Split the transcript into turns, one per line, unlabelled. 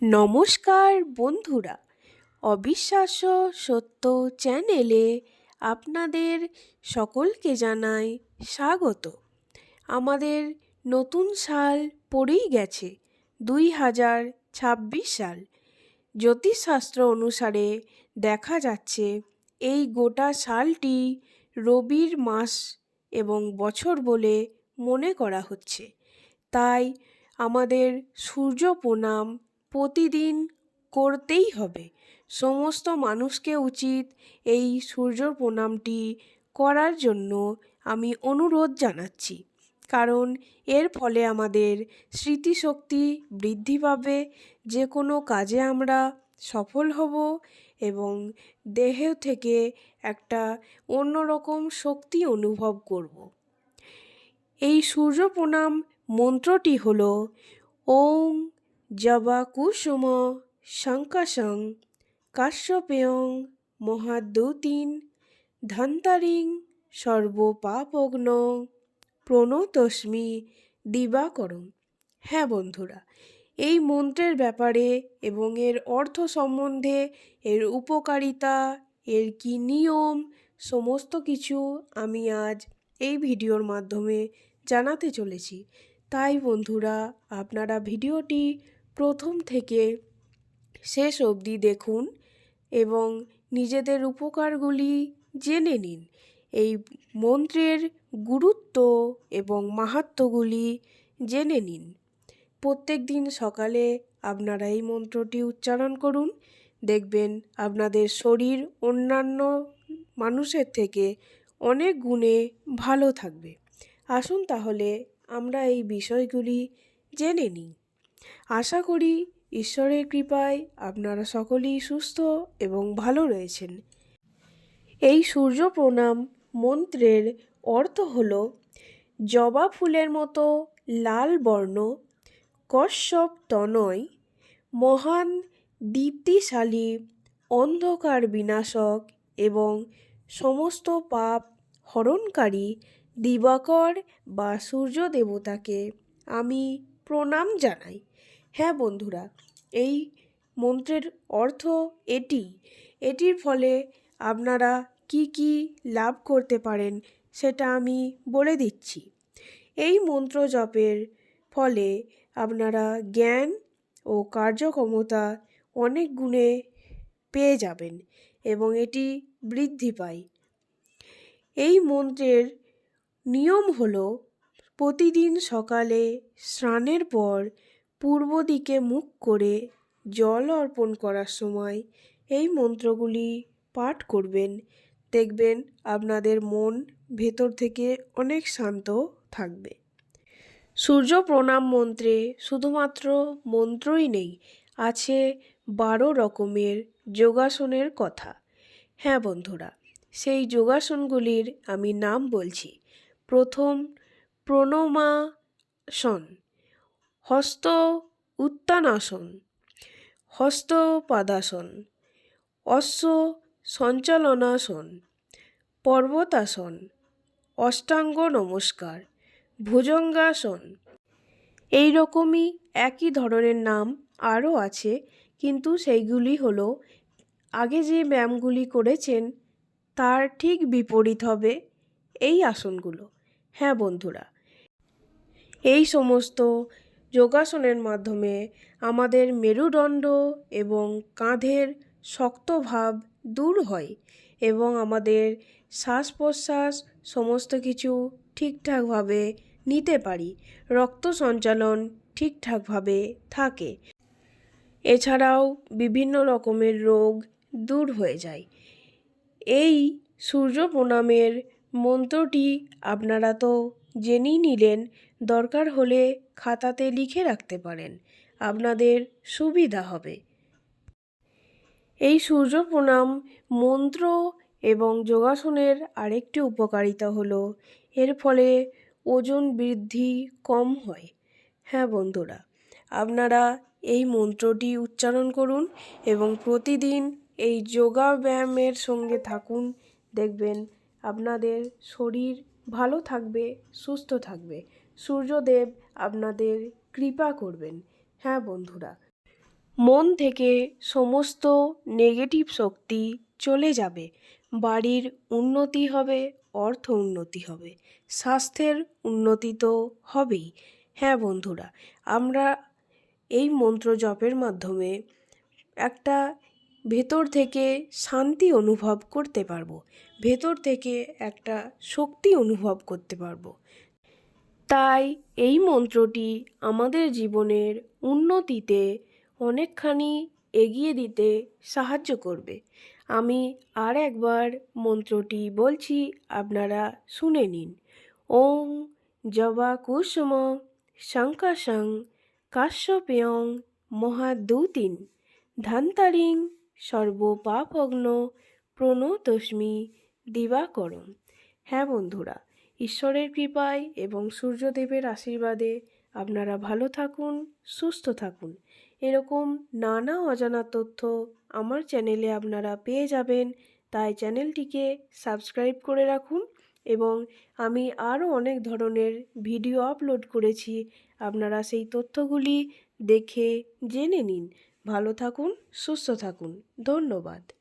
নমস্কার বন্ধুরা, অবিশ্বাস্য সত্য চ্যানেলে আপনাদের সকলকে জানাই স্বাগত। আমাদের নতুন সাল পড়েই গেছে, 2026 সাল। জ্যোতিষশাস্ত্র অনুসারে দেখা যাচ্ছে এই গোটা সালটি রবির মাস এবং বছর বলে মনে করা হচ্ছে। তাই আমাদের সূর্য প্রণাম প্রতিদিন করতেই হবে। সমস্ত মানুষকে উচিত এই সূর্য প্রণামটি করার জন্য আমি অনুরোধ জানাচ্ছি, কারণ এর ফলে আমাদের স্মৃতিশক্তি বৃদ্ধি পাবে, যে কোনো কাজে আমরা সফল হব এবং দেহ থেকে একটা অন্যরকম শক্তি অনুভব করব। এই সূর্য প্রণাম মন্ত্রটি হল ওং জবা কুসুম শঙ্কসং কাশ্যপেয়ং মহাদ্যুতিন ধন্তারিং সর্বপাপগ্ন প্রণতস্মি দিবাকরং। হ্যাঁ বন্ধুরা, এই মন্ত্রের ব্যাপারে এবং এর অর্থ সম্বন্ধে, এর উপকারিতা, এর কি নিয়ম, সমস্ত কিছু আমি আজ এই ভিডিওর মাধ্যমে জানাতে চলেছি। তাই বন্ধুরা, আপনারা ভিডিওটি প্রথম থেকে শেষ অবধি দেখুন এবং নিজেদের উপকারগুলি জেনে নিন। এই মন্ত্রের গুরুত্ব এবং মাহাত্ম্যগুলি জেনে নিন। প্রত্যেক দিন সকালে আপনারা এই মন্ত্রটি উচ্চারণ করুন, দেখবেন আপনাদের শরীর অন্যান্য মানুষের থেকে অনেক গুণে ভালো থাকবে। আসুন তাহলে আমরা এই বিষয়গুলি জেনে নিই। আশা করি ঈশ্বরের কৃপায় আপনারা সকলেই সুস্থ এবং ভালো রয়েছেন। এই সূর্য প্রণাম মন্ত্রের অর্থ হল জবা ফুলের মতো লাল বর্ণ, কশ্যপ তনয়, মহান দীপ্তিশালী, অন্ধকার বিনাশক এবং সমস্ত পাপ হরণকারী দিবাকর বা সূর্য দেবতাকে আমি প্রণাম জানাই। হ্যাঁ বন্ধুরা, এই মন্ত্রের অর্থ এটির ফলে আপনারা কি কি লাভ করতে পারেন সেটা আমি বলে দিচ্ছি। এই মন্ত্র জপের ফলে আপনারা জ্ঞান ও কার্যক্ষমতা অনেক গুণে পেয়ে যাবেন এবং এটি বৃদ্ধি পায়। এই মন্ত্রের নিয়ম হলো প্রতিদিন সকালে স্নানের পর পূর্ব দিকে মুখ করে জল অর্পণ করার সময় এই মন্ত্রগুলি পাঠ করবেন। দেখবেন আপনাদের মন ভেতর থেকে অনেক শান্ত থাকবে। সূর্য প্রণাম মন্ত্রে শুধুমাত্র মন্ত্রই নেই, আছে 12 রকমের যোগাসনের কথা। হ্যাঁ বন্ধুরা, সেই যোগাসনগুলির আমি নাম বলছি। প্রথম, প্রণমাসন, হস্ত উত্তানাসন, হস্ত পাদাসন, অশ্ব সঞ্চালনাসন, পর্বতাসন, অষ্টাঙ্গ নমস্কার, ভুজঙ্গাসন। এই রকমই একই ধরনের নাম আরও আছে, কিন্তু সেইগুলি হলো আগে যে ব্যায়ামগুলি করেছেন তার ঠিক বিপরীত হবে এই আসনগুলো। হ্যাঁ বন্ধুরা, এই সমস্ত যোগাসনের মাধ্যমে আমাদের মেরুদণ্ড এবং কাঁধের শক্ত ভাব দূর হয় এবং আমাদের শ্বাস প্রশ্বাস সমস্ত কিছু ঠিকঠাকভাবে নিতে পারি, রক্ত সঞ্চালন ঠিকঠাকভাবে থাকে। এছাড়াও বিভিন্ন রকমের রোগ দূর হয়ে যায়। এই সূর্য প্রণামের মন্ত্রটি আপনারা তো জেনেই নিলেন, দরকার হলে খাতাতে লিখে রাখতে পারেন, আপনাদের সুবিধা হবে। এই সূর্য প্রণাম মন্ত্র এবং যোগাসনের আরেকটি উপকারিতা হলো এর ফলে ওজন বৃদ্ধি কম হয়। হ্যাঁ বন্ধুরা, আপনারা এই মন্ত্রটি উচ্চারণ করুন এবং প্রতিদিন এই যোগা ব্যায়ামের সঙ্গে থাকুন, দেখবেন আপনাদের শরীর ভালো থাকবে, সুস্থ থাকবে, সূর্যদেব আপনাদের কৃপা করবেন। হ্যাঁ বন্ধুরা, মন থেকে সমস্ত নেগেটিভ শক্তি চলে যাবে, বাড়ির উন্নতি হবে, অর্থ উন্নতি হবে, স্বাস্থ্যের উন্নতি তো হবেই। হ্যাঁ বন্ধুরা, আমরা এই মন্ত্র জপের মাধ্যমে একটা ভেতর থেকে শান্তি অনুভব করতে পারবো, ভেতর থেকে একটা শক্তি অনুভব করতে পারবো। তাই এই মন্ত্রটি আমাদের জীবনের উন্নতিতে অনেকখানি এগিয়ে দিতে সাহায্য করবে। আমি আর একবার মন্ত্রটি বলছি, আপনারা শুনে নিন। ওং জবা কুসুম শঙ্কাশং কাশ্যপেয়ং মহাদূতিন ধন্তারিং সর্বপাপগ্ন প্রণতস্মি দিবাকরম। হ্যাঁ বন্ধুরা, ঈশ্বরের কৃপায় এবং সূর্যদেবের আশীর্বাদে আপনারা ভালো থাকুন, সুস্থ থাকুন। এরকম নানা অজানা তথ্য আমার চ্যানেলে আপনারা পেয়ে যাবেন, তাই চ্যানেলটিকে সাবস্ক্রাইব করে রাখুন। এবং আমি আরও অনেক ধরনের ভিডিও আপলোড করেছি, আপনারা সেই তথ্যগুলি দেখে জেনে নিন। ভালো থাকুন, সুস্থ থাকুন। ধন্যবাদ।